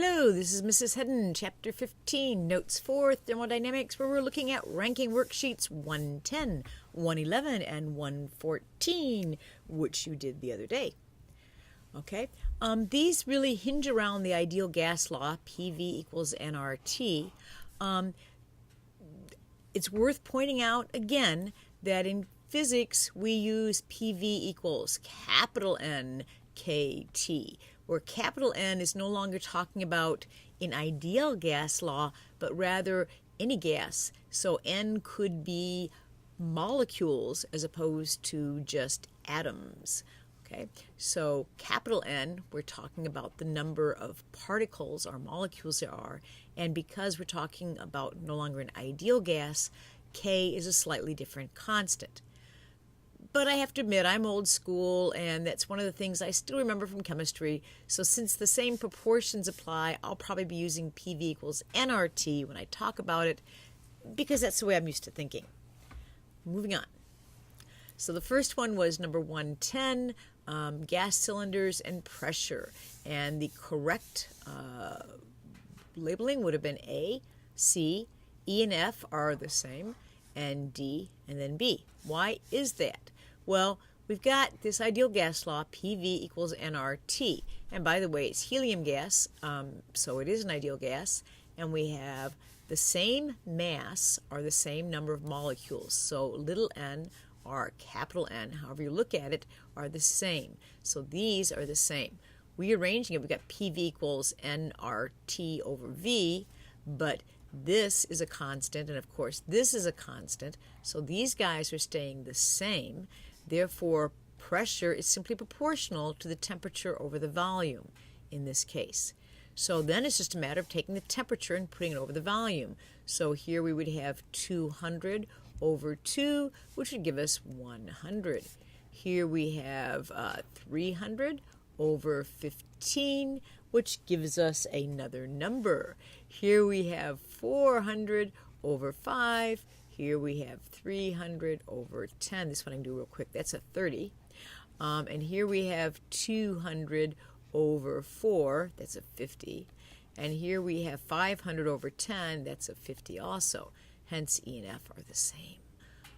Hello, this is Mrs. Hedden, Chapter 15, Notes for Thermodynamics, where we're looking at ranking worksheets 110, 111, and 114, which you did the other day. Okay, these really hinge around the ideal gas law, PV equals nRT. It's worth pointing out again that in physics we use PV equals capital N KT, where capital N is no longer talking about an ideal gas law, but rather any gas. So N could be molecules as opposed to just atoms. Okay, so capital N, we're talking about the number of particles or molecules there are, and because we're talking about no longer an ideal gas, K is a slightly different constant. But I have to admit, I'm old school, and that's one of the things I still remember from chemistry. So since the same proportions apply, I'll probably be using PV equals nRT when I talk about it, because that's the way I'm used to thinking. Moving on. So the first one was number 110, gas cylinders and pressure. And the correct labeling would have been A, C, E and F are the same, and D, and then B. Why is that? Well, we've got this ideal gas law, PV equals nRT. And by the way, it's helium gas, so it is an ideal gas. And we have the same mass or the same number of molecules. So little n or capital N, however you look at it, are the same. So these are the same. Rearranging it, we've got PV equals nRT over V, but this is a constant, and of course this is a constant, so these guys are staying the same. Therefore, pressure is simply proportional to the temperature over the volume in this case. So then it's just a matter of taking the temperature and putting it over the volume. So here we would have 200 over 2, which would give us 100. Here we have 300 over 15, which gives us another number. Here we have 400 over 5. Here we have 300 over 10. This one I can do real quick. That's a 30. And here we have 200 over 4. That's a 50. And here we have 500 over 10. That's a 50 also. Hence, E and F are the same.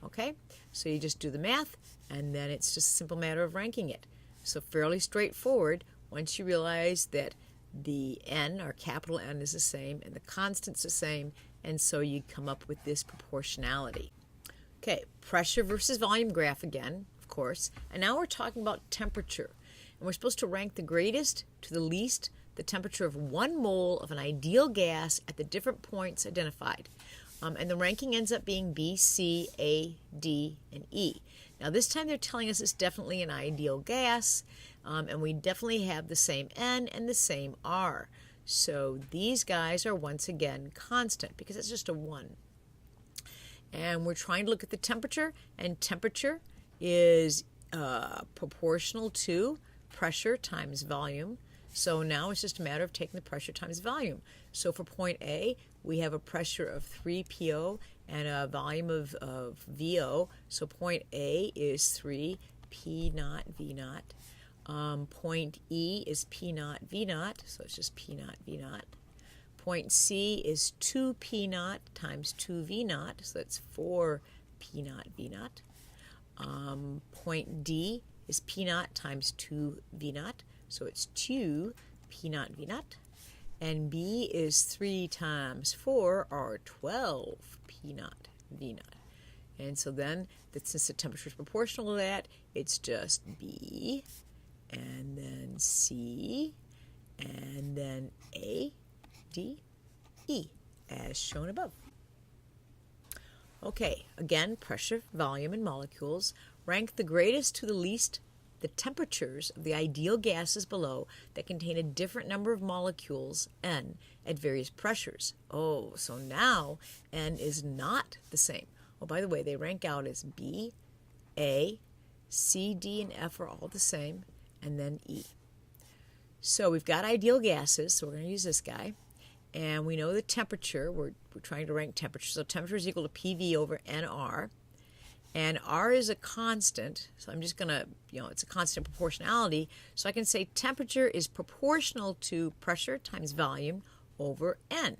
Okay? So you just do the math, and then it's just a simple matter of ranking it. So fairly straightforward once you realize that the N, or capital N, is the same, and the constant's the same, and so you come up with this proportionality. Okay, pressure versus volume graph again, of course, and now we're talking about temperature. And we're supposed to rank the greatest to the least the temperature of 1 mole of an ideal gas at the different points identified. And the ranking ends up being B, C, A, D, and E. Now this time they're telling us it's definitely an ideal gas, and we definitely have the same N and the same R. So these guys are once again constant because it's just a 1. And we're trying to look at the temperature, and temperature is proportional to pressure times volume. So now it's just a matter of taking the pressure times volume. So for point A, we have a pressure of 3 PO and a volume of VO. So point A is 3 P naught V naught. Point E is P naught V naught, so it's just P naught V naught. Point C is 2 P naught times 2 V naught, so that's 4 P naught V naught. Point D is P naught times 2 V naught, so it's 2 P naught V naught. And B is 3 times 4, or 12 P naught V naught. And so then, since the temperature is proportional to that, it's just B, and then C, and then A, D, E, as shown above. Okay, again, pressure, volume, and molecules. Rank the greatest to the least the temperatures of the ideal gases below that contain a different number of molecules, N, at various pressures. Oh, so now N is not the same. Oh, by the way, they rank out as B, A, C, D, and F are all the same, and then E. So we've got ideal gases, so we're going to use this guy. And we know the temperature. We're trying to rank temperature. So temperature is equal to PV over NR. And R is a constant, so I'm just going to, it's a constant proportionality. So I can say temperature is proportional to pressure times volume over N.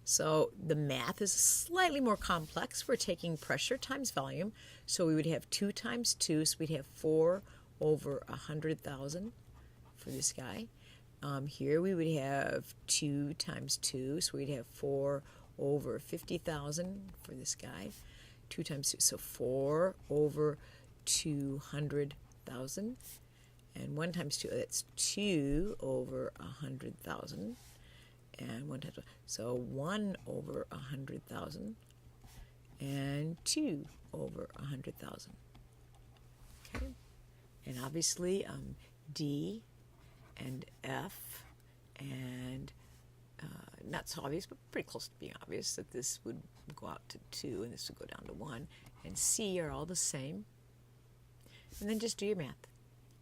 So the math is slightly more complex. We're taking pressure times volume. So we would have 2 times 2, so we'd have 4 over 100,000 for this guy. Here we would have 2 times 2, so we'd have 4 over 50,000 for this guy. 2 times 2, so 4 over 200,000. And 1 times 2, that's 2 over 100,000. And 1 times 1, so 1 over 100,000 and 2 over 100,000. Okay, and obviously D and F, and not so obvious, but pretty close to being obvious, that this would go out to 2 and this would go down to 1, and C are all the same. And then just do your math,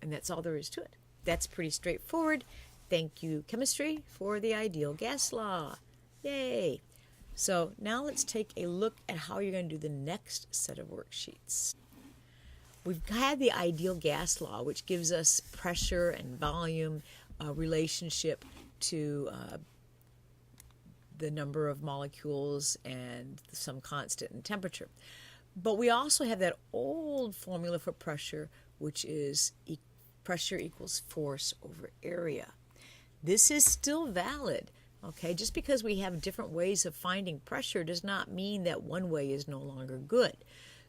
and that's all there is to it. That's pretty straightforward. Thank you, chemistry, for the ideal gas law. Yay! So now let's take a look at how you're going to do the next set of worksheets. We've had the ideal gas law, which gives us pressure and volume relationship to the number of molecules and some constant in temperature. But we also have that old formula for pressure, which is pressure equals force over area. This is still valid, okay? Just because we have different ways of finding pressure does not mean that one way is no longer good.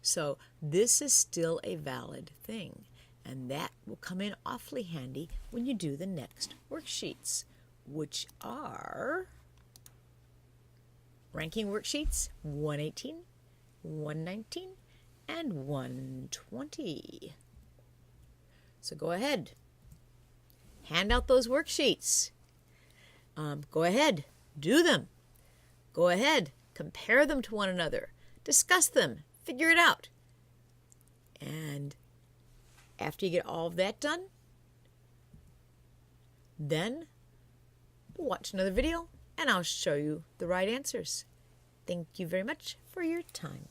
So this is still a valid thing, and that will come in awfully handy when you do the next worksheets, which are ranking worksheets 118, 119, and 120. So go ahead. Hand out those worksheets. Go ahead, do them. Go ahead, compare them to one another. Discuss them, figure it out. And after you get all of that done, then we'll watch another video and I'll show you the right answers. Thank you very much for your time.